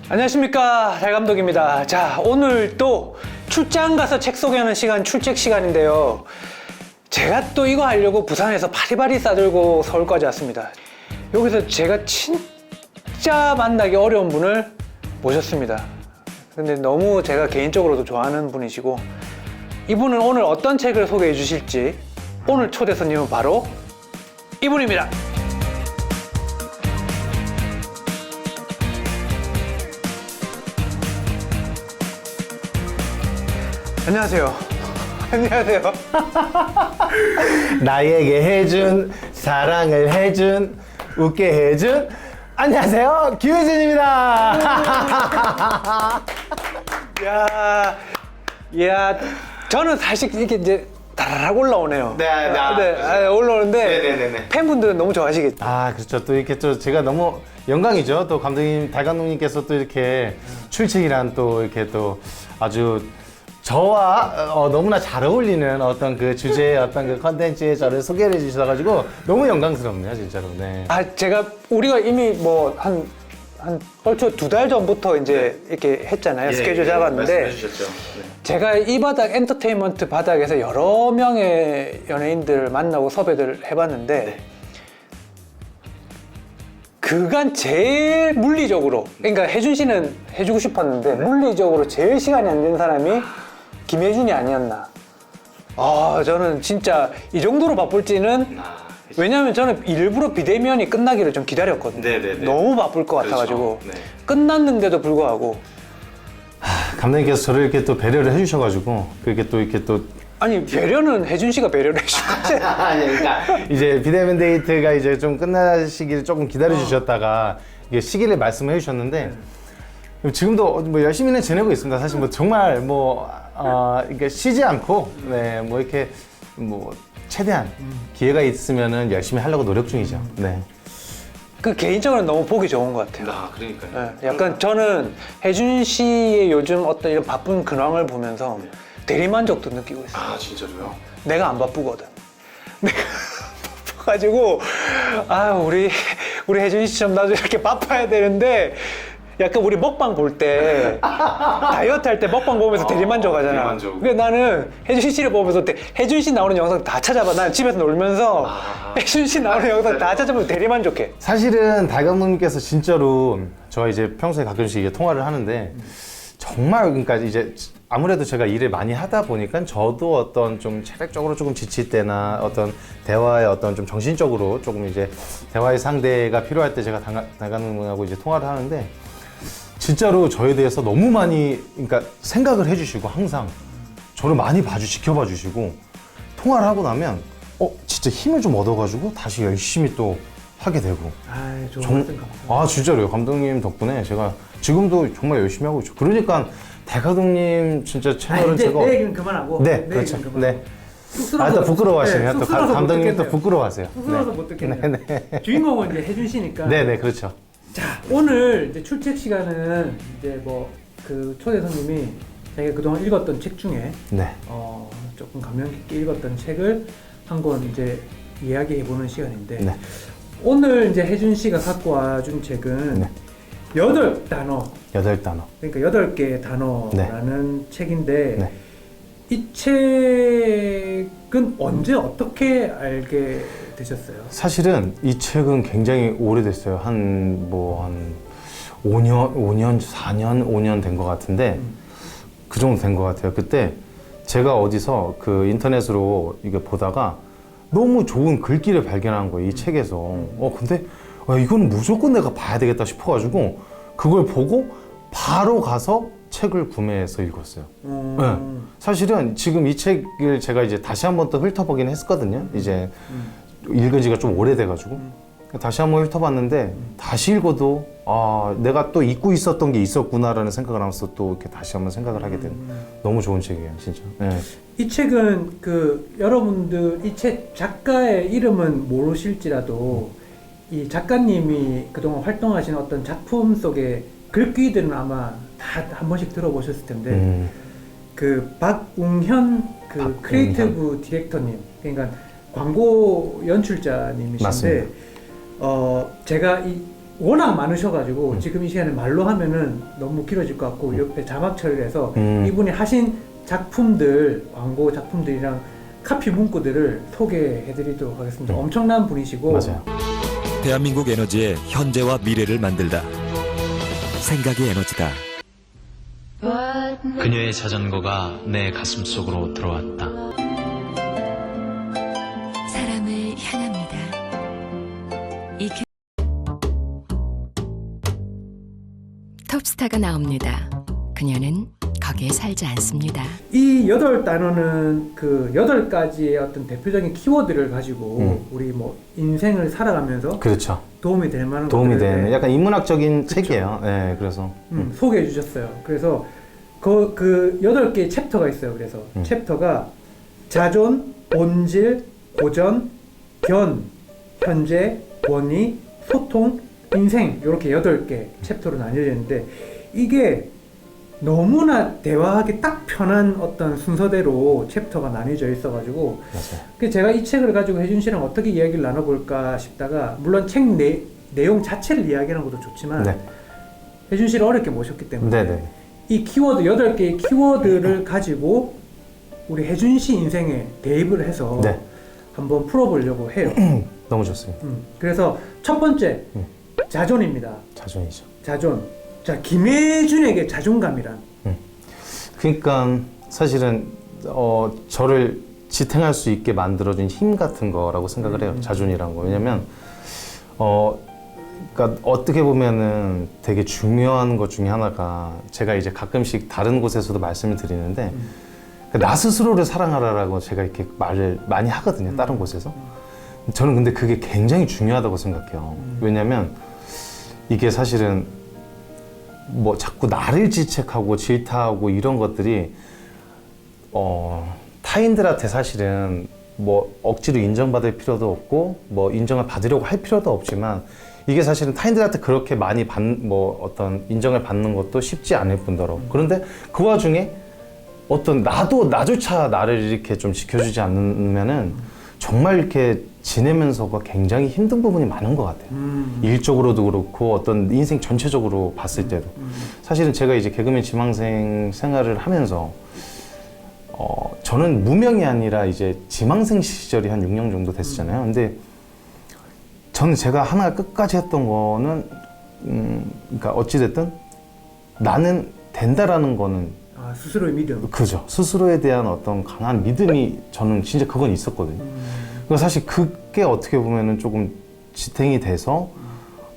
안녕하십니까, 달 감독입니다. 자, 오늘 또 출장 가서 책 소개하는 시간, 출책 시간인데요. 제가 또 이거 하려고 부산에서 파리바리 싸들고 서울까지 왔습니다. 여기서 제가 진짜 만나기 어려운 분을 모셨습니다. 근데 너무 제가 개인적으로도 좋아하는 분이시고, 이분은 오늘 어떤 책을 소개해 주실지, 오늘 초대 손님은 바로 이분입니다. 안녕하세요. 안녕하세요. 나에게 해준 사랑을 해준 웃게 해준 안녕하세요, 김혜진입니다. 야, 저는 사실 이게 이제 다라락 올라오네요. 올라오는데 네네네네. 팬분들은 너무 좋아하시겠죠. 아, 그렇죠. 또 이렇게 또 제가 너무 영광이죠. 또 감독님, 달 감독님께서 또 이렇게 출첵이란 또 이렇게 또 아주 저와 너무나 잘 어울리는 어떤 그 주제의 어떤 그 컨텐츠에 저를 소개를 해주셔가지고 너무 영광스럽네요, 진짜로. 네. 우리가 이미 뭐 한 벌써 2달 전부터 이제 이렇게 했잖아요. 스케줄 잡았는데 말씀해주셨죠. 네. 제가 이 바닥 엔터테인먼트 바닥에서 여러 명의 연예인들 만나고 섭외를 해봤는데 그간 제일 물리적으로, 그러니까 혜준 씨는 해주고 싶었는데 물리적으로 제일 시간이 안 되는 사람이 김혜준이 아니었나. 저는 진짜 이 정도로 바쁠지는, 왜냐면 저는 일부러 비대면이 끝나기를 좀 기다렸거든요. 네네네. 너무 바쁠 것 같아가지고. 그렇죠. 네. 끝났는데도 불구하고. 감독님께서 저를 이렇게 또 배려를 해주셔가지고 그렇게 또 이렇게 또 아니, 배려는 혜준 씨가 배려를 해준 거지. 아니, 그러니까 이제 비대면 데이트가 이제 좀 끝나시기를 조금 기다려 주셨다가 이게 시기를 말씀해 주셨는데 지금도 뭐 열심히는 지내고 있습니다. 사실 뭐 정말 이렇게 쉬지 않고 뭐 이렇게 뭐 최대한 기회가 있으면은 열심히 하려고 노력 중이죠. 네. 그 개인적으로 너무 보기 좋은 것 같아요. 그러니까요. 네, 약간 저는 혜준 씨의 요즘 어떤 이런 바쁜 근황을 보면서 대리만족도 느끼고 있어요. 아, 진짜로요? 내가 안 바쁘거든. 내가 바빠가지고 우리 혜준 씨처럼 나도 이렇게 바빠야 되는데, 약간 우리 먹방 볼 때 다이어트 할 때 먹방 보면서 대리만족하잖아. 대리만족. 근데 나는 혜준 씨를 보면서 혜준 씨 나오는 영상 다 찾아봐. 난 집에서 놀면서 혜준 씨 나오는 영상 다 찾아보면 대리만족해. 사실은 달 감독님께서 진짜로 저와 이제 평소에 가끔씩 이게 통화를 하는데 정말, 그러니까 이제 아무래도 제가 일을 많이 하다 보니까 저도 어떤 좀 체력적으로 조금 지칠 때나 어떤 대화의 어떤 좀 정신적으로 조금 이제 대화의 상대가 필요할 때 제가 달 감독님하고 이제 통화를 하는데 진짜로 저에 대해서 너무 많이, 그러니까 생각을 해주시고 항상 저를 많이 지켜봐 주시고 통화를 하고 나면 진짜 힘을 좀 얻어가지고 다시 열심히 또 하게 되고. 좋은 말씀 감사합니다. 진짜로요. 감독님 덕분에 제가 지금도 정말 열심히 하고 있죠. 그러니까 달 감독님 진짜 채널을 이제 제가 내 얘기는 그만하고. 네, 내 그렇죠. 얘기는 그만하고. 네. 쑥스러워서 또 부끄러워하시네요. 또 쑥스러워서 못 감독님 또 듣겠네요. 부끄러워하세요. 쑥스러워서 못 듣겠네요. 네. 주인공은 이제 혜준 씨니까. 네, 그렇죠. 자, 오늘 이제 출첵 시간은 이제 뭐 그 초대 손님이 자기가 그동안 읽었던 책 중에 네. 조금 감명 깊게 읽었던 책을 한 권 이제 이야기해 보는 시간인데, 네. 오늘 이제 혜준 씨가 갖고 와준 책은 네. 8단어, 8단어. 그러니까 8개의 단어라는 책인데, 네. 이 책은 언제 어떻게 알게 되셨어요? 사실은 이 책은 굉장히 오래됐어요. 한 5년, 4년, 5년 된 것 같은데 그 정도 된 것 같아요. 그때 제가 어디서 그 인터넷으로 이게 보다가 너무 좋은 글귀를 발견한 거예요, 이 책에서. 근데 이거는 무조건 내가 봐야 되겠다 싶어가지고 그걸 보고 바로 가서 책을 구매해서 읽었어요. 네. 사실은 지금 이 책을 제가 이제 다시 한번 또 훑어보긴 했거든요. 이제 읽은 지가 좀 오래돼가지고 다시 한번 훑어봤는데 다시 읽어도 내가 또 잊고 있었던 게 있었구나라는 생각을 하면서 또 이렇게 다시 한번 생각을 하게 되는 너무 좋은 책이에요, 진짜. 네. 이 책은 여러분들 이 책 작가의 이름은 모르실지라도 이 작가님이 그동안 활동하신 어떤 작품 속의 글귀들은 아마 다 한 번씩 들어보셨을 텐데 그 박웅현 크리에이티브 디렉터님, 그러니까 광고 연출자님이신데 맞습니다. 제가 워낙 많으셔가지고 지금 이 시간에 말로 하면은 너무 길어질 것 같고 옆에 자막 처리를 해서 이분이 하신 작품들, 광고 작품들이랑 카피 문구들을 소개해드리도록 하겠습니다. 엄청난 분이시고 맞아요. 대한민국 에너지의 현재와 미래를 만들다. 생각이 에너지다. 그녀의 자전거가 내 가슴 속으로 들어왔다. 사람을 향합니다. 톱스타가 나옵니다. 그녀는 거기에 살지 않습니다. 이 8단어는 그 8가지의 어떤 대표적인 키워드를 가지고 우리 뭐 인생을 살아가면서 그렇죠. 도움이 될 만한 도움이 것들을 되는 약간 인문학적인 그쵸. 책이에요. 네, 그래서 소개해 주셨어요. 그래서 그 8개의 챕터가 있어요. 그래서 챕터가 자존, 본질, 고전, 견, 현재, 권위, 소통, 인생 이렇게 8개 챕터로 나뉘어져 있는데 이게 너무나 대화하기 딱 편한 어떤 순서대로 챕터가 나뉘어져 있어가지고 맞아요. 그래서 제가 이 책을 가지고 혜준 씨랑 어떻게 이야기를 나눠볼까 싶다가 물론 책 내용 자체를 이야기하는 것도 좋지만 네. 혜준 씨를 어렵게 모셨기 때문에 네네. 이 키워드 8개의 키워드를 가지고 우리 혜준 씨 인생에 대입을 해서 네. 한번 풀어보려고 해요. 너무 좋습니다. 그래서 첫 번째 자존입니다. 자존이죠. 자존. 자, 김혜준에게 자존감이란? 그러니까 사실은 저를 지탱할 수 있게 만들어준 힘 같은 거라고 생각을 해요. 자존이란 거. 왜냐면 그러니까 어떻게 보면은 되게 중요한 것 중에 하나가 제가 이제 가끔씩 다른 곳에서도 말씀을 드리는데 나 스스로를 사랑하라라고 제가 이렇게 말을 많이 하거든요. 다른 곳에서. 저는 근데 그게 굉장히 중요하다고 생각해요. 왜냐면 이게 사실은 뭐 자꾸 나를 지책하고 질타하고 이런 것들이 타인들한테 사실은 뭐 억지로 인정받을 필요도 없고 뭐 인정을 받으려고 할 필요도 없지만 이게 사실은 타인들한테 그렇게 많이 뭐 어떤 인정을 받는 것도 쉽지 않을 뿐더러 그런데 그 와중에 어떤 나조차 나를 이렇게 좀 지켜주지 않으면은 정말 이렇게 지내면서가 굉장히 힘든 부분이 많은 것 같아요. 일적으로도 그렇고 어떤 인생 전체적으로 봤을 때도. 사실은 제가 이제 개그맨 지망생 생활을 하면서 저는 무명이 아니라 이제 지망생 시절이 한 6년 정도 됐었잖아요. 근데 저는 제가 하나 끝까지 했던 거는 그러니까 어찌됐든 나는 된다라는 거는 스스로의 믿음. 그죠. 스스로에 대한 어떤 강한 믿음이 저는 진짜 그건 있었거든요. 그래서 사실 그게 어떻게 보면은 조금 지탱이 돼서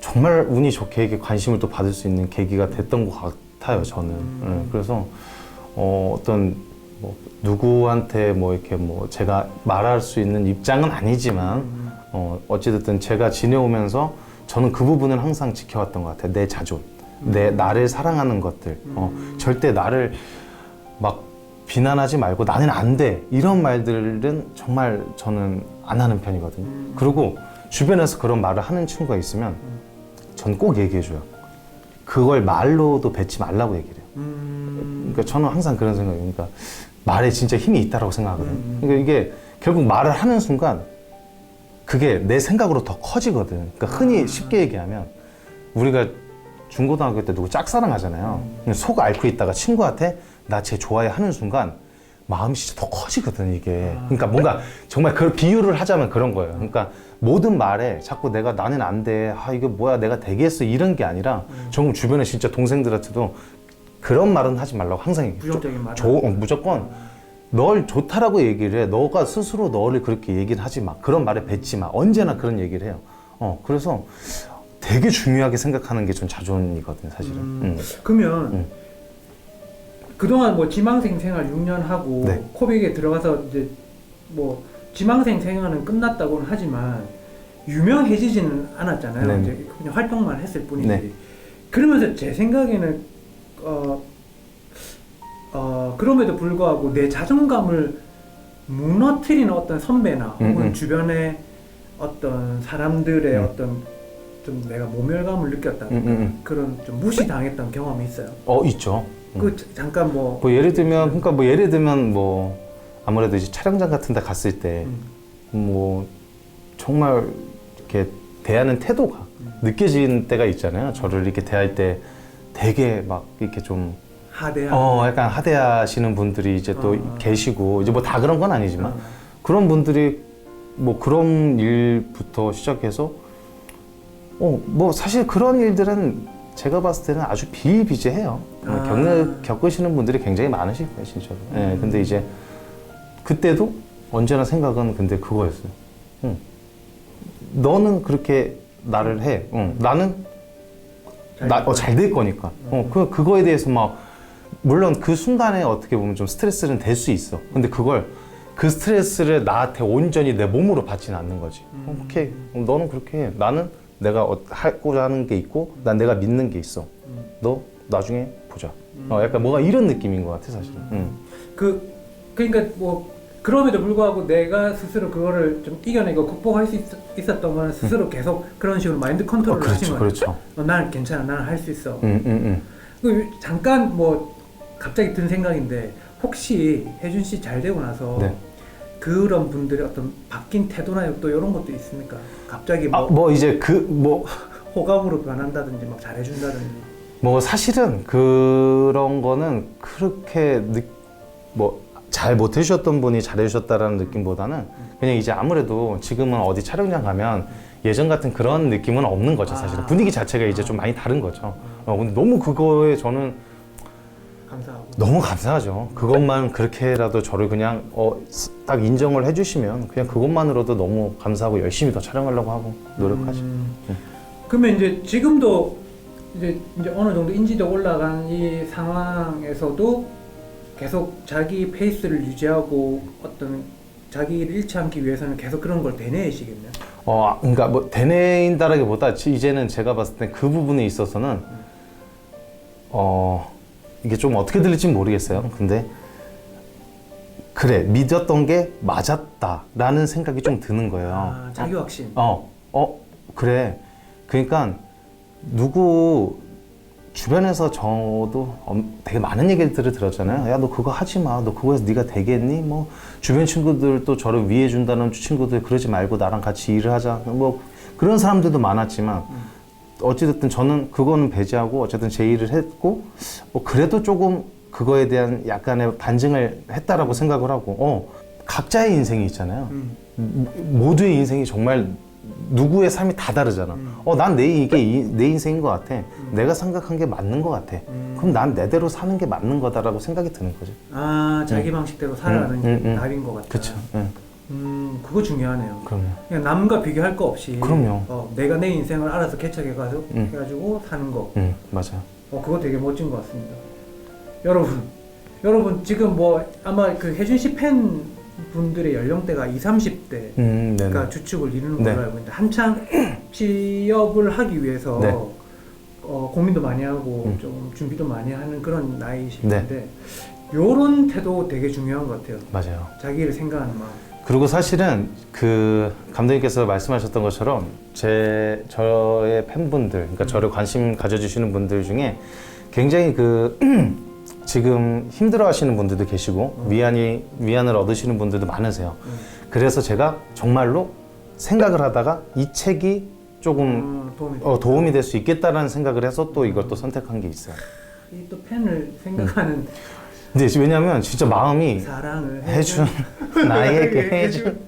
정말 운이 좋게 이게 관심을 또 받을 수 있는 계기가 됐던 것 같아요, 저는. 그래서 어떤 뭐 누구한테 뭐 이렇게 뭐 제가 말할 수 있는 입장은 아니지만 어찌됐든 제가 지내오면서 저는 그 부분을 항상 지켜왔던 것 같아요. 내 자존, 나를 사랑하는 것들, 절대 나를 막 비난하지 말고 나는 안 돼. 이런 말들은 정말 저는 안 하는 편이거든요. 그리고 주변에서 그런 말을 하는 친구가 있으면 전 꼭 얘기해줘요. 그걸 말로도 뱉지 말라고 얘기를 해요. 그러니까 저는 항상 그런 생각이에요. 그러니까 말에 진짜 힘이 있다고 생각하거든요. 그러니까 이게 결국 말을 하는 순간 그게 내 생각으로 더 커지거든. 그러니까 흔히 쉽게 얘기하면 우리가 중고등학교 때 누구 짝사랑 하잖아요. 속 앓고 있다가 친구한테 나 쟤 좋아해 하는 순간 마음이 진짜 더 커지거든, 이게. 그러니까 뭔가 정말 그 비유를 하자면 그런 거예요. 그러니까 모든 말에 자꾸 내가 나는 안 돼. 이게 뭐야, 내가 되겠어. 이런 게 아니라 정말 주변에 진짜 동생들한테도 그런 말은 하지 말라고 항상 얘기해요. 부정적인 말. 무조건 널 좋다라고 얘기를 해. 너가 스스로 너를 그렇게 얘기를 하지 마. 그런 말에 뱉지 마. 언제나 그런 얘기를 해요. 그래서 되게 중요하게 생각하는 게 전 자존이거든요, 사실은. 그러면 그동안 뭐 지망생 생활 6년 하고 네. 코빅에 들어가서 이제 뭐 지망생 생활은 끝났다고는 하지만 유명해지지는 않았잖아요. 네. 이제 그냥 활동만 했을 뿐이지. 네. 그러면서 제 생각에는 그럼에도 불구하고 내 자존감을 무너뜨리는 어떤 선배나 혹은 주변의 어떤 사람들의 어떤 좀 내가 모멸감을 느꼈다든가 그런 좀 무시당했던 경험이 있어요. 있죠. 잠깐 뭐 예를 들면 아무래도 이제 촬영장 같은 데 갔을 때 뭐 정말 이렇게 대하는 태도가 느껴지는 때가 있잖아요. 저를 이렇게 대할 때 되게 막 이렇게 좀 하대한. 약간 하대하시는 분들이 이제 또 계시고 이제 뭐 다 그런 건 아니지만 그런 분들이 뭐 그런 일부터 시작해서 뭐 사실 그런 일들은 제가 봤을 때는 아주 비일비재해요. 겪으시는 분들이 굉장히 많으실 거예요, 진짜로. 예, 근데 이제 그때도 언제나 생각은 근데 그거였어요. 너는 그렇게 나를 해. 나는 잘 될 거니까. 그거에 대해서 막 물론 그 순간에 어떻게 보면 좀 스트레스는 될 수 있어. 근데 그 스트레스를 나한테 온전히 내 몸으로 받지는 않는 거지. 오케이. 너는 그렇게 해. 나는 내가 하고자 하는 게 있고, 난 내가 믿는 게 있어. 너 나중에 보자. 약간 뭐가 이런 느낌인 것 같아, 사실은. 그러니까 뭐 그럼에도 불구하고 내가 스스로 그거를 좀 이겨내고 극복할 수 있었던 건 스스로 계속 그런 식으로 마인드 컨트롤을 하신 거예요. 그렇죠. 나는 괜찮아, 나는 할 수 있어. 잠깐 뭐 갑자기 든 생각인데 혹시 혜준 씨 잘 되고 나서 네. 그런 분들의 어떤 바뀐 태도나 또 이런 것도 있습니까? 갑자기 호감으로 변한다든지 막 잘해준다든지. 뭐 사실은 그런 거는 그렇게 잘 못해주셨던 분이 잘해주셨다라는 느낌보다는 그냥 이제 아무래도 지금은 어디 촬영장 가면 예전 같은 그런 느낌은 없는 거죠, 사실은. 분위기 자체가 이제 좀 많이 다른 거죠. 근데 너무 그거에 저는 감사하고. 너무 감사하죠. 그것만 그렇게라도 저를 그냥 딱 인정을 해주시면 그냥 그것만으로도 너무 감사하고 열심히 더 촬영하려고 하고 노력하죠. 그러면 이제 지금도 이제 어느 정도 인지도 올라간 이 상황에서도 계속 자기 페이스를 유지하고 어떤 자기를 잃지 않기 위해서는 계속 그런 걸 되뇌이시겠네요. 그러니까 뭐 되뇌인다라기보다 이제는 제가 봤을 때 그 부분에 있어서는 이게 좀 어떻게 들릴지 모르겠어요. 근데 그래, 믿었던 게 맞았다라는 생각이 좀 드는 거예요. 자기 확신. 그래. 그러니까 누구 주변에서 저도 되게 많은 얘기들을 들었잖아요. 야, 너 그거 하지 마. 너 그거에서 네가 되겠니? 뭐 주변 친구들도 저를 위해 준다는 친구들 그러지 말고 나랑 같이 일을 하자. 뭐 그런 사람들도 많았지만 어찌됐든 저는 그거는 배제하고 어쨌든 제 일을 했고 그래도 조금 그거에 대한 약간의 반증을 했다라고 생각을 하고 각자의 인생이 있잖아요. 모두의 인생이 정말 누구의 삶이 다 다르잖아. 난 이게 내 인생인 것 같아. 내가 생각한 게 맞는 것 같아. 그럼 난 내대로 사는 게 맞는 거다라고 생각이 드는 거지. 자기 방식대로 살아가는 게 답인 것 같다. 그렇죠. 그거 중요하네요. 그럼요. 그냥 남과 비교할 거 없이. 그럼요. 내가 내 인생을 알아서 개척해가지고 사는 거. 맞아요. 그거 되게 멋진 것 같습니다. 여러분 지금 뭐 아마 그 혜준 씨 팬 분들의 연령대가 20, 30대가 주축을 이루는 걸로 알고 있는데 한창 취업을 하기 위해서 고민도 많이 하고 좀 준비도 많이 하는 그런 나이이실 텐데 요런 태도 되게 중요한 것 같아요. 맞아요. 자기를 생각하는 마음. 그리고 사실은 그 감독님께서 말씀하셨던 것처럼 저의 팬분들, 그러니까 저를 관심 가져주시는 분들 중에 굉장히 지금 힘들어하시는 분들도 계시고 위안을 얻으시는 분들도 많으세요. 그래서 제가 정말로 생각을 하다가 이 책이 조금 도움이 될 수 있겠다라는 생각을 해서 또 이걸 또 선택한 게 있어요. 이 또 팬을 생각하는. 근데 왜냐면 진짜 마음이 사랑을 해준 나에게 해준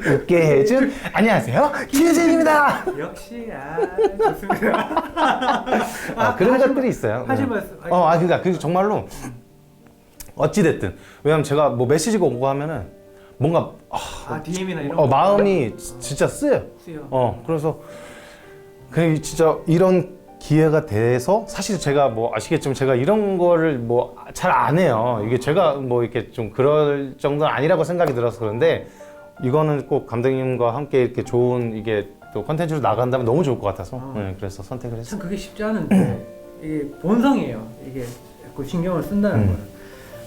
웃게 해준 안녕하세요, 김혜진입니다. 역시 좋습니다. 그런 것들이 있어요. 하실 말씀. 그러니까 그 정말로 어찌 됐든 왜냐면 제가 뭐 메시지가 오고 하면은 뭔가 DM이나 이런 거 마음이 진짜 쓰여요. 그래서 그 진짜 이런 기회가 돼서 사실 제가 뭐 아시겠지만 제가 이런 거를 뭐 잘 안 해요. 이게 제가 뭐 이렇게 좀 그럴 정도는 아니라고 생각이 들어서 그런데 이거는 꼭 감독님과 함께 이렇게 좋은 이게 또 컨텐츠로 나간다면 너무 좋을 것 같아서 그래서 선택을 했어요. 참 그게 쉽지 않은데 이게 본성이에요. 이게 자꾸 신경을 쓴다는 거는.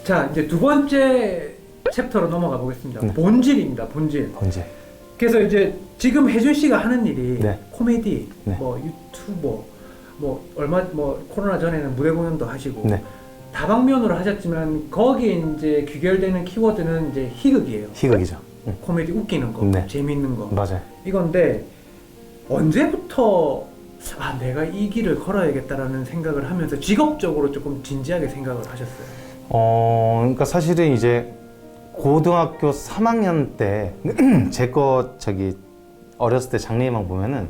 자, 이제 두 번째 챕터로 넘어가 보겠습니다. 본질입니다. 본질. 그래서 이제 지금 혜준 씨가 하는 일이 코미디, 뭐 유튜버, 뭐 코로나 전에는 무대 공연도 하시고 다방면으로 하셨지만 거기에 이제 귀결되는 키워드는 이제 희극이에요. 희극이죠. 코미디 웃기는 거, 재밌는 거. 맞아요. 이건데 언제부터 내가 이 길을 걸어야겠다라는 생각을 하면서 직업적으로 조금 진지하게 생각을 하셨어요? 그러니까 사실은 이제 고등학교 3학년 때 제 거 저기 어렸을 때 장래희망 보면은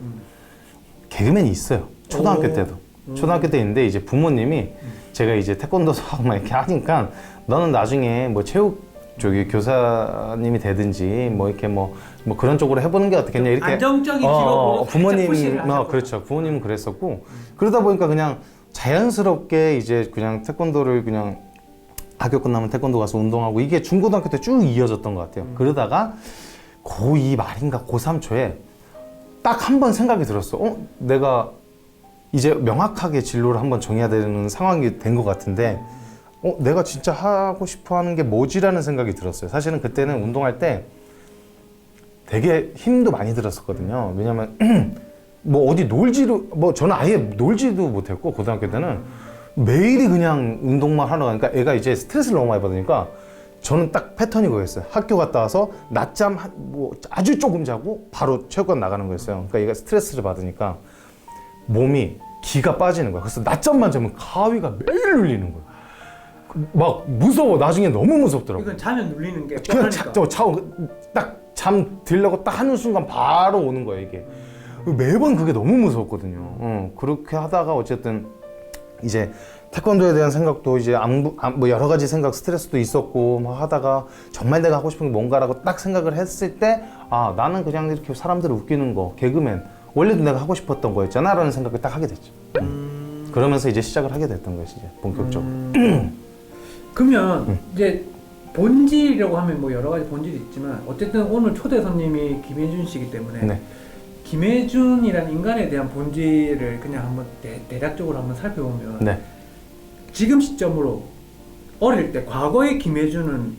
개그맨이 있어요. 초등학교 오. 때도. 초등학교 때 있는데 이제 부모님이 제가 이제 태권도 수학 막 이렇게 하니까 너는 나중에 뭐 체육 쪽이 교사님이 되든지 뭐 이렇게 뭐 그런 쪽으로 해보는 게 어떻겠냐 이렇게 안정적인 직업으로 부모님이 하셨구나. 그렇죠. 부모님은 그랬었고 그러다 보니까 그냥 자연스럽게 이제 그냥 태권도를 그냥 학교 끝나면 태권도 가서 운동하고 이게 중고등학교 때 쭉 이어졌던 것 같아요. 그러다가 고2 말인가 고3 초에 딱 한 번 생각이 들었어. 내가 이제 명확하게 진로를 한번 정해야 되는 상황이 된 것 같은데 내가 진짜 하고 싶어 하는 게 뭐지라는 생각이 들었어요. 사실은 그때는 운동할 때 되게 힘도 많이 들었었거든요. 왜냐면 뭐 어디 저는 아예 놀지도 못했고 고등학교 때는 매일이 그냥 운동만 하러 가니까 애가 이제 스트레스를 너무 많이 받으니까 저는 딱 패턴이 그거였어요. 학교 갔다 와서 낮잠 뭐 아주 조금 자고 바로 체육관 나가는 거였어요. 그러니까 얘가 스트레스를 받으니까 몸이 기가 빠지는 거야. 그래서 낮잠만 자면 가위가 매일 눌리는 거야. 막 무서워. 나중에 너무 무섭더라고. 이건 자면 눌리는 게 그냥 뻔하니까. 딱 잠 들려고 딱 하는 순간 바로 오는 거야 이게. 매번 그게 너무 무서웠거든요. 그렇게 하다가 어쨌든 이제 태권도에 대한 생각도 이제 뭐 여러 가지 생각 스트레스도 있었고 뭐 하다가 정말 내가 하고 싶은 게 뭔가라고 딱 생각을 했을 때 나는 그냥 이렇게 사람들을 웃기는 거 개그맨 원래도 내가 하고 싶었던 거였잖아 라는 생각을 딱 하게 됐죠. 그러면서 이제 시작을 하게 됐던 거예요 이제 본격적으로. 그러면 이제 본질이라고 하면 뭐 여러 가지 본질이 있지만 어쨌든 오늘 초대 손님이 김혜준 씨이기 때문에 네. 김혜준이라는 인간에 대한 본질을 그냥 한번 대략적으로 한번 살펴보면 네. 지금 시점으로 어릴 때 과거의 김혜준은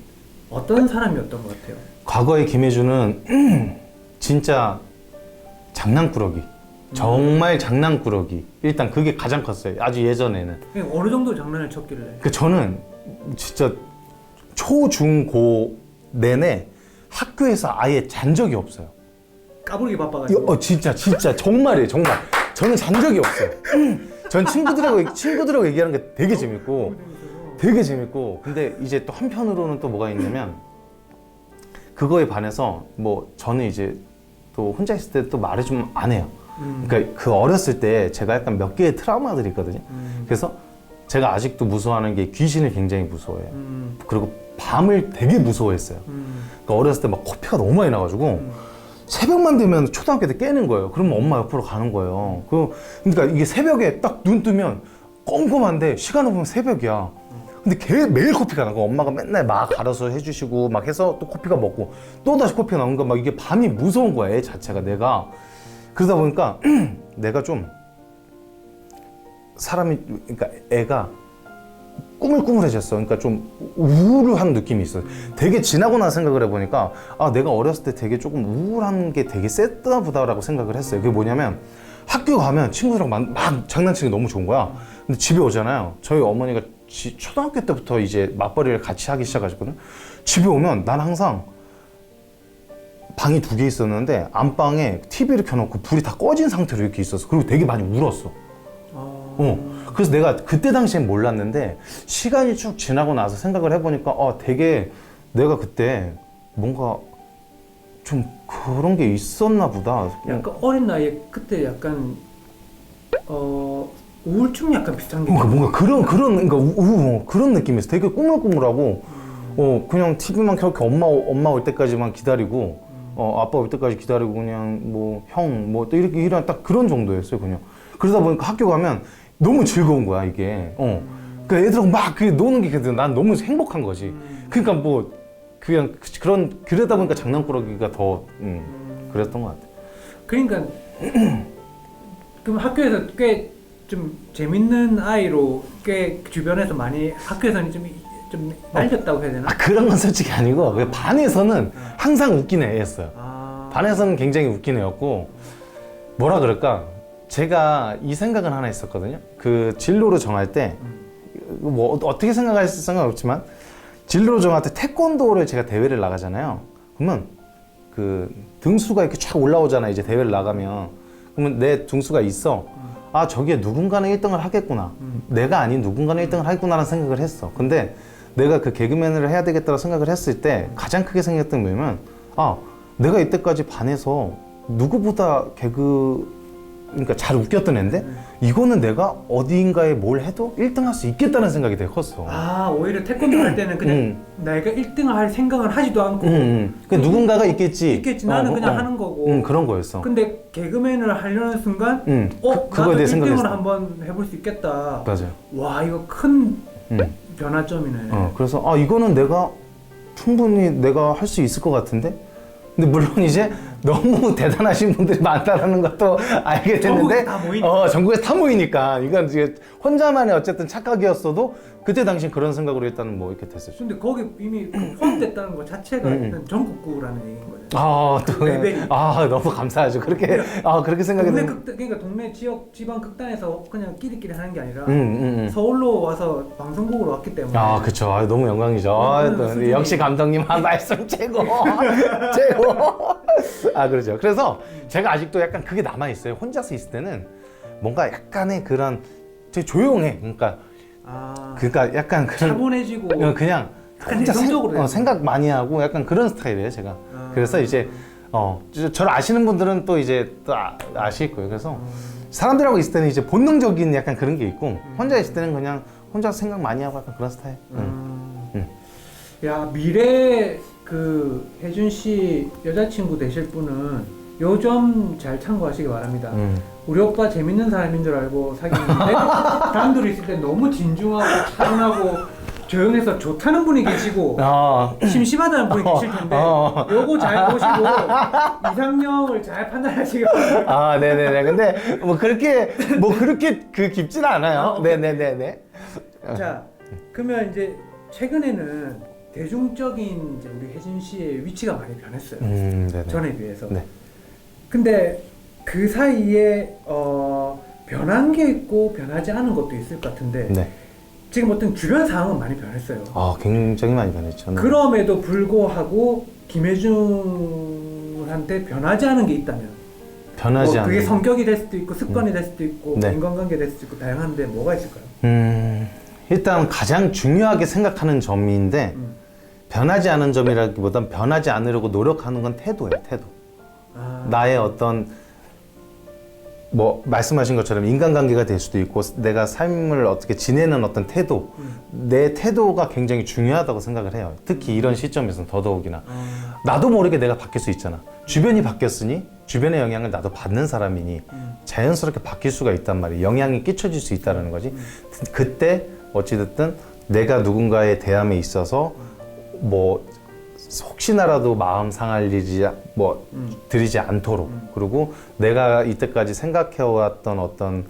어떤 사람이었던 것 같아요? 과거의 김혜준은 진짜 장난꾸러기. 정말 장난꾸러기. 일단 그게 가장 컸어요. 아주 예전에는. 그냥 어느 정도 장난을 쳤길래? 저는 진짜 초, 중, 고 내내 학교에서 아예 잔 적이 없어요. 까불기 바빠가지고. 진짜 정말이에요. 정말. 저는 잔 적이 없어요. 전 친구들하고 얘기하는 게 되게 재밌고 근데 이제 또 한편으로는 또 뭐가 있냐면 그거에 반해서 뭐 저는 이제 또 혼자 있을 때 또 말을 좀 안 해요. 그러니까 그 어렸을 때 제가 약간 몇 개의 트라우마들이 있거든요. 그래서 제가 아직도 무서워하는 게 귀신을 굉장히 무서워해요. 그리고 밤을 되게 무서워했어요. 그러니까 어렸을 때 막 코피가 너무 많이 나가지고 새벽만 되면 초등학교 때 깨는 거예요. 그러면 엄마 옆으로 가는 거예요. 그러니까 이게 새벽에 딱 눈 뜨면 꼼꼼한데 시간을 보면 새벽이야. 근데 매일 코피가 나고 엄마가 맨날 막 갈아서 해주시고 막 해서 또 코피가 먹고 또 다시 코피가 나오는 거 막 이게 밤이 무서운 거야 애 자체가 내가. 그러다 보니까 내가 좀 그러니까 애가 꾸물꾸물해졌어. 그러니까 좀 우울한 느낌이 있어. 되게 지나고 나서 생각을 해보니까 내가 어렸을 때 되게 조금 우울한 게 되게 셌다 보다라고 생각을 했어요. 그게 뭐냐면 학교 가면 친구들이랑 막 장난치는 게 너무 좋은 거야. 근데 집에 오잖아요. 저희 어머니가 초등학교 때부터 이제 맞벌이를 같이 하기 시작하셨거든. 집에 오면 난 항상 방이 2개 있었는데 안방에 TV를 켜놓고 불이 다 꺼진 상태로 이렇게 있었어. 그리고 되게 많이 울었어. 그래서 내가 그때 당시엔 몰랐는데 시간이 쭉 지나고 나서 생각을 해보니까 되게 내가 그때 뭔가 좀 그런 게 있었나 보다. 약간 어린 나이에 그때 약간 우울증 약간 비슷한 게 뭔가 그런 느낌이었어. 되게 꾸물꾸물하고 그냥 TV만 켜놓고 엄마 올 때까지만 기다리고 아빠 올 때까지 기다리고 그냥 뭐 형 뭐 또 이렇게 이런 딱 그런 정도였어요 그냥. 그러다 보니까 학교 가면 너무 즐거운 거야 이게. 그러니까 애들하고 막 노는 게 난 너무 행복한 거지. 그러니까 뭐 그냥 그러다 보니까 장난꾸러기가 더 그랬던 것 같아. 그러니까 그럼 학교에서 꽤 좀 재밌는 아이로 꽤 주변에서 많이 학교에서는 좀 날렸다고 해야 되나? 그런 건 솔직히 아니고 반에서는 항상 웃긴 애였어요. 반에서는 굉장히 웃긴 애였고 뭐라 그럴까? 제가 이 생각은 하나 있었거든요. 그 진로를 정할 때 뭐 어떻게 생각하실 생각은 없지만 진로를 정할 때 태권도를 제가 대회를 나가잖아요. 그러면 그 등수가 이렇게 쫙 올라오잖아요. 이제 대회를 나가면 그러면 내 등수가 있어. 아, 저기에 누군가는 1등을 하겠구나. 내가 아닌 누군가는 1등을 하겠구나라는 생각을 했어. 근데 내가 그 개그맨을 해야 되겠다고 생각을 했을 때 가장 크게 생겼던 게 뭐냐면, 아, 내가 이때까지 반에서 누구보다 그러니까 잘 웃겼던 애인데 이거는 내가 어디인가에 뭘 해도 1등 할 수 있겠다는 생각이 되게 컸어. 아, 오히려 태권도 할 때는 그냥 내가 1등을 할 생각을 하지도 않고 그 누군가가 있겠지. 나는 그냥 하는 거고. 그런 거였어. 근데 개그맨을 하려는 순간 그거에 나도 대해 1등을 생각했어. 한번 해볼 수 있겠다. 맞아요. 와, 이거 큰 변화점이네. 그래서 아, 이거는 내가 충분히 내가 할 수 있을 것 같은데. 근데 물론 이제 너무 대단하신 분들이 많다는 것도 알게 됐는데, 전국에 다 모이니까. 전국에서 다 모이니까 이건 이제 혼자만의 어쨌든 착각이었어도 그때 당시 그런 생각으로 일단은 뭐 이렇게 됐었죠. 근데 거기 이미 포함됐다는 것 자체가 일단 전국구라는 얘기인 거예요. 아, 또 레벨이. 아, 너무 감사하죠. 그렇게 그렇게 생각이 동네 드는. 그러니까 동네 지역 지방 극단에서 그냥 끼리끼리 하는 게 아니라 서울로 와서 방송국으로 왔기 때문에. 아, 그쵸. 아, 너무 영광이죠. 아, 또 수준이. 역시 감독님 한 말씀 최고. 최고. 아, 그렇죠. 그래서 제가 아직도 약간 그게 남아있어요. 혼자서 있을 때는 뭔가 약간의 그런 되게 조용해. 그러니까 약간 그런. 차분해지고. 그냥 약간 혼자 내성적으로 생각 많이 하고 약간 그런 스타일이에요, 제가. 그래서 이제, 저를 아시는 분들은 또 이제 또 아실 거예요. 그래서 사람들하고 있을 때는 이제 본능적인 약간 그런 게 있고, 혼자 있을 때는 그냥 혼자 생각 많이 하고 약간 그런 스타일. 야, 미래 그 혜준 씨 여자친구 되실 분은 요점 잘 참고하시기 바랍니다. 우리 오빠 재밌는 사람인 줄 알고 사귀는데 단둘이 있을 때 너무 진중하고 차분하고 조용해서 좋다는 분이 계시고 심심하다는 분이 계실 텐데 요거 잘 보시고 이상형을 잘 판단하시기 바랍니다. 아, 네네네. 근데 뭐 그렇게 그 깊지는 않아요. 네네네네. 자, 그러면 이제 최근에는 대중적인 이제 우리 혜진 씨의 위치가 많이 변했어요. 네네. 전에 비해서. 네. 근데 그 사이에 변한 게 있고 변하지 않은 것도 있을 것 같은데 네. 지금 어떤 주변 상황은 많이 변했어요. 아, 굉장히 많이 변했죠. 네. 그럼에도 불구하고 김혜준한테 변하지 않은 게 있다면 변하지 않는. 그게 성격이 될 수도 있고 습관이 될 수도 있고 네. 인간관계 될 수도 있고 다양한데 뭐가 있을까요? 일단 가장 중요하게 생각하는 점인데 변하지 않은 점이라기보단 변하지 않으려고 노력하는 건 태도예요, 태도. 나의 어떤 뭐 말씀하신 것처럼 인간관계가 될 수도 있고 내가 삶을 어떻게 지내는 어떤 태도, 내 태도가 굉장히 중요하다고 생각을 해요. 특히 이런 시점에서는 더더욱이나 나도 모르게 내가 바뀔 수 있잖아. 주변이 바뀌었으니 주변의 영향을 나도 받는 사람이니 자연스럽게 바뀔 수가 있단 말이에요. 영향이 끼쳐질 수 있다는 거지. 그때 어찌됐든 내가 누군가의 대함에 있어서 뭐 혹시나라도 마음 상할 일이 뭐 들이지 않도록 그리고 내가 이때까지 생각해왔던 어떤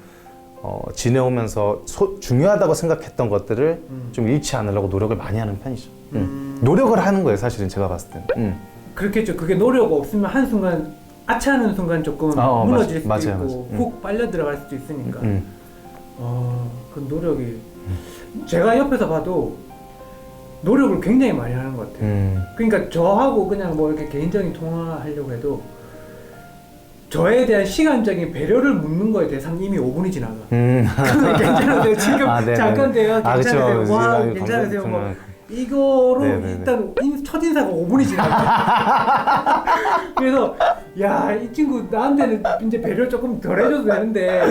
지내오면서 중요하다고 생각했던 것들을 좀 잃지 않으려고 노력을 많이 하는 편이죠. 노력을 하는 거예요, 사실은 제가 봤을 때는. 그렇겠죠. 그게 노력 없으면 한순간 아차하는 순간 조금 무너질 수도 있고 훅 빨려 들어갈 수도 있으니까 그 노력이 제가 옆에서 봐도 노력을 굉장히 많이 하는 것 같아요. 그러니까 저하고 그냥 뭐 이렇게 개인적인 통화하려고 해도 저에 대한 시간적인 배려를 묻는 거에 대해서 이미 5분이 지나가. 괜찮으세요? 지금 잠깐 돼요. 괜찮으세요? 와, 괜찮으세요? 뭐 이거로 일단 첫인사가 5분이 지나가. 그래서 야, 이 친구 나한테는 이제 배려 조금 덜 해줘도 되는데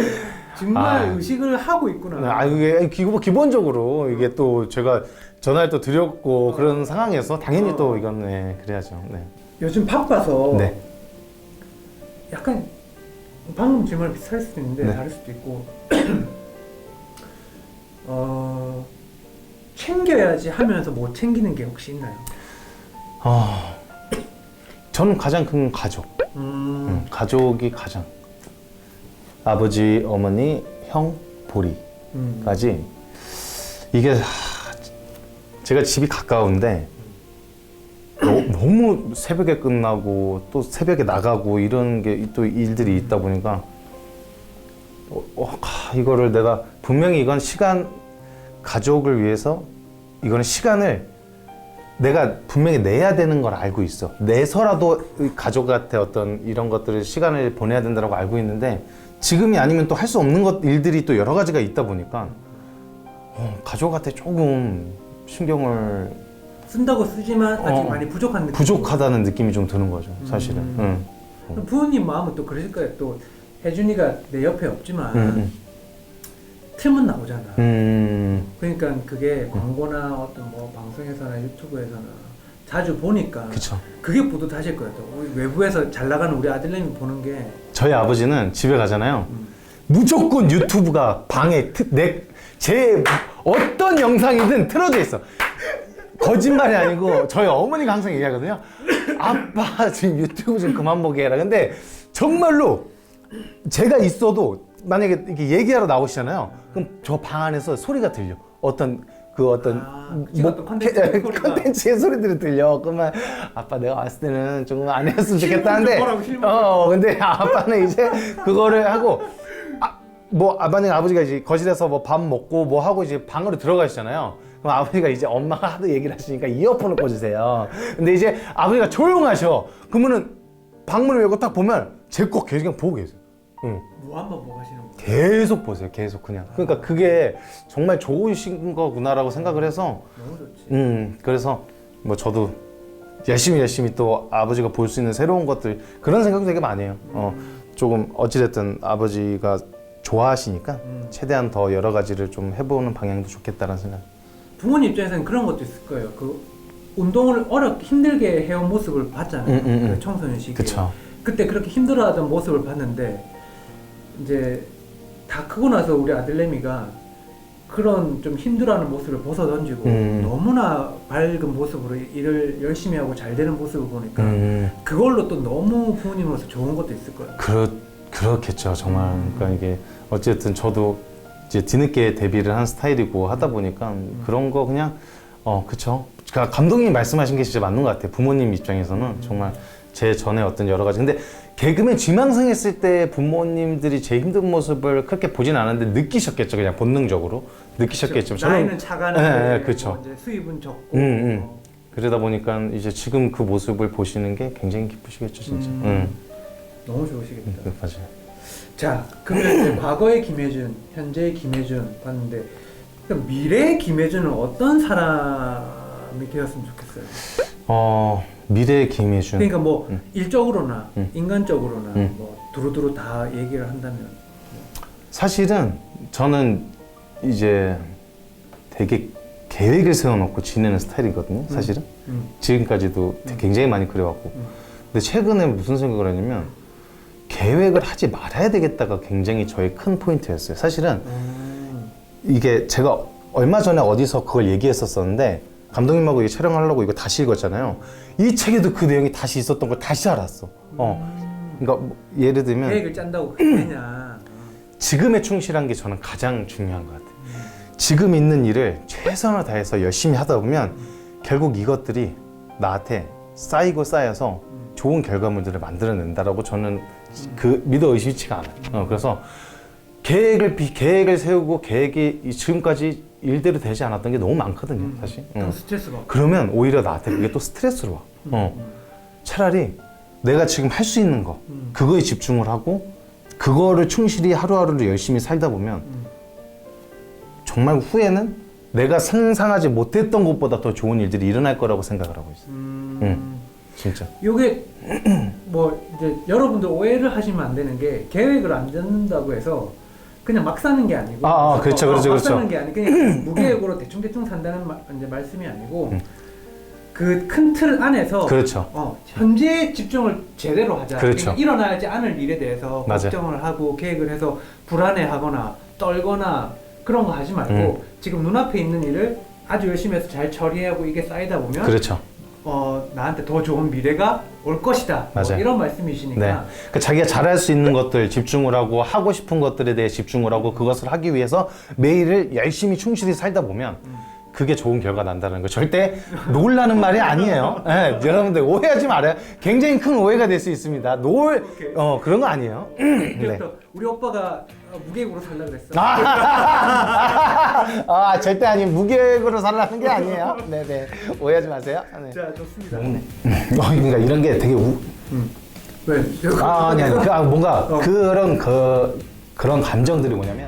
정말 의식을 하고 있구나. 이게 기본적으로 이게 또 제가 전화를 또 드렸고 그런 상황에서 당연히 또 이건 그래야죠. 네. 요즘 바빠서 네. 약간 방금 질문을 비슷할 수도 있는데 네. 다를 수도 있고 챙겨야지 하면서 못 챙기는 게 혹시 있나요? 저는 가장 큰 가족. 가족이 가장 아버지, 어머니, 형, 보리까지 이게 제가 집이 가까운데 너무 새벽에 끝나고 또 새벽에 나가고 이런 게 또 일들이 있다 보니까 이거를 내가 분명히 이건 가족을 위해서 이거는 시간을 내가 분명히 내야 되는 걸 알고 있어. 내서라도 가족한테 어떤 이런 것들을 시간을 보내야 된다고 알고 있는데 지금이 아니면 또 할 수 없는 일들이 또 여러 가지가 있다 보니까 가족한테 조금 신경을 쓴다고 쓰지만 아직 어, 많이 부족한 느낌. 부족하다는 느낌이 좀 드는 거죠, 사실은. 그럼 부모님 마음은 또 그러실 거예요. 또 혜준이가 내 옆에 없지만 틈은 나오잖아. 그러니까 그게 광고나 어떤 뭐 방송에서나 유튜브에서나 자주 보니까 그쵸. 그게 뿌듯하실 거예요. 또 우리 외부에서 잘 나가는 우리 아들내미 보는 게 저희 아버지는 집에 가잖아요. 무조건 유튜브가 방에 제 어떤 영상이든 틀어져 있어. 거짓말이 아니고 저희 어머니가 항상 얘기하거든요. 아빠 지금 유튜브 좀 그만 보게 해라. 근데 정말로 제가 있어도 만약에 이렇게 얘기하러 나오시잖아요. 그럼 저 방 안에서 소리가 들려. 찍었던 컨텐츠의 소리들이 들려. 그러면 아빠 내가 왔을 때는 조금 안 했으면 좋겠다는데 근데 아빠는 이제 그거를 하고 만약에 아버지가 이제 거실에서 뭐 밥 먹고 뭐 하고 이제 방으로 들어가시잖아요. 그럼 아버지가 이제 엄마가 하도 얘기를 하시니까 이어폰을 꽂으세요. 근데 이제 아버지가 조용하셔. 그러면은 방문을 열고 딱 보면 제 거 계속 그냥 보고 계세요. 무한만 뭐 하시는 거예요? 계속 보세요. 계속 그냥. 그러니까 그게 정말 좋으신 거구나라고 생각을 해서 너무 좋지. 그래서 뭐 저도 열심히 또 아버지가 볼 수 있는 새로운 것들 그런 생각도 되게 많이 해요. 조금 어찌됐든 아버지가 좋아하시니까 최대한 더 여러 가지를 좀 해보는 방향도 좋겠다라는 생각. 부모님 입장에서는 그런 것도 있을 거예요. 그 운동을 힘들게 해온 모습을 봤잖아요. 그 청소년 시기에. 그쵸. 그때 그렇게 힘들어하던 모습을 봤는데 이제 다 크고 나서 우리 아들내미가 그런 좀 힘들어하는 모습을 벗어던지고 너무나 밝은 모습으로 일을 열심히 하고 잘 되는 모습을 보니까 그걸로 또 너무 부모님으로서 좋은 것도 있을 거예요. 그렇겠죠, 정말. 그러니까 이게 어쨌든 저도 이제 뒤늦게 데뷔를 한 스타일이고 하다 보니까 그런 거 그냥 그쵸. 그러니까 감독님이 말씀하신 게 진짜 맞는 것 같아요. 부모님 입장에서는 정말 제 전에 어떤 여러 가지. 근데 개그맨 지망생했을 때 부모님들이 제 힘든 모습을 그렇게 보진 않았는데 느끼셨겠죠, 그냥 본능적으로 느끼셨겠죠. 그렇죠. 나이는 차가는데 네, 그쵸. 뭐 이제 수입은 적고. 그러다 보니까 이제 지금 그 모습을 보시는 게 굉장히 기쁘시겠죠, 진짜. 너무 좋으시겠다. 맞아요. 자, 그러면 이제 과거의 김혜준, 현재의 김혜준 봤는데 그럼 미래의 김혜준은 어떤 사람이 되었으면 좋겠어요? 미래의 김혜준. 그러니까 뭐 일적으로나 인간적으로나 뭐 두루두루 다 얘기를 한다면 사실은 저는 이제 되게 계획을 세워놓고 지내는 스타일이거든요, 사실은. 지금까지도 굉장히 많이 그래왔고. 근데 최근에 무슨 생각을 했냐면 계획을 하지 말아야 되겠다가 굉장히 저의 큰 포인트였어요. 사실은 이게 제가 얼마 전에 어디서 그걸 얘기했었었는데 감독님하고 이게 촬영하려고 이거 다시 읽었잖아요. 이 책에도 그 내용이 다시 있었던 걸 다시 알았어. 그러니까 뭐 예를 들면 계획을 짠다고 그냥 지금에 충실한 게 저는 가장 중요한 것 같아요. 지금 있는 일을 최선을 다해서 열심히 하다 보면 결국 이것들이 나한테 쌓이고 쌓여서 좋은 결과물들을 만들어낸다라고 저는 믿어 의심치가 않아요. 그래서 계획을 세우고 계획이 지금까지 일대로 되지 않았던 게 너무 많거든요, 사실. 스트레스 받고. 그러면 오히려 나한테 그게 또 스트레스로 와. 차라리 내가 지금 할 수 있는 거, 그거에 집중을 하고 그거를 충실히 하루하루를 열심히 살다 보면 정말 후에는 내가 상상하지 못했던 것보다 더 좋은 일들이 일어날 거라고 생각을 하고 있어요. 진짜. 요게 뭐 이제 여러분들 오해를 하시면 안 되는 게 계획을 안 잡는다고 해서 그냥 막 사는 게 아니고 그렇죠. 막 사는 게 아니고 그냥 무계획으로 대충 산다는 이제 말씀이 아니고 그 큰 틀 안에서 그렇죠. 현재 집중을 제대로 하자. 그렇죠. 그러니까 일어나지 않을 일에 대해서 맞아요. 걱정을 하고 계획을 해서 불안해하거나 떨거나 그런 거 하지 말고 지금 눈앞에 있는 일을 아주 열심히 해서 잘 처리하고 이게 쌓이다 보면 그렇죠. 나한테 더 좋은 미래가 올 것이다. 뭐 맞아요. 이런 말씀이시니까. 네. 그러니까 자기가 잘할 수 있는 것들 집중을 하고 하고 싶은 것들에 대해 집중을 하고 그것을 하기 위해서 매일을 열심히 충실히 살다 보면 그게 좋은 결과 난다는 거 절대 놀라는 말이 아니에요. 네, 여러분들 오해하지 말아요. 굉장히 큰 오해가 될 수 있습니다. 그런 거 아니에요. 네. 우리 오빠가 무계획으로 살라 그랬어. 아, 절대 아니 무계획으로 살라는 게 아니에요. 네네, 오해하지 마세요. 네. 자, 좋습니다. 그러니까 이런 게 되게 왜? 아니 뭔가 그런 감정들이 뭐냐면.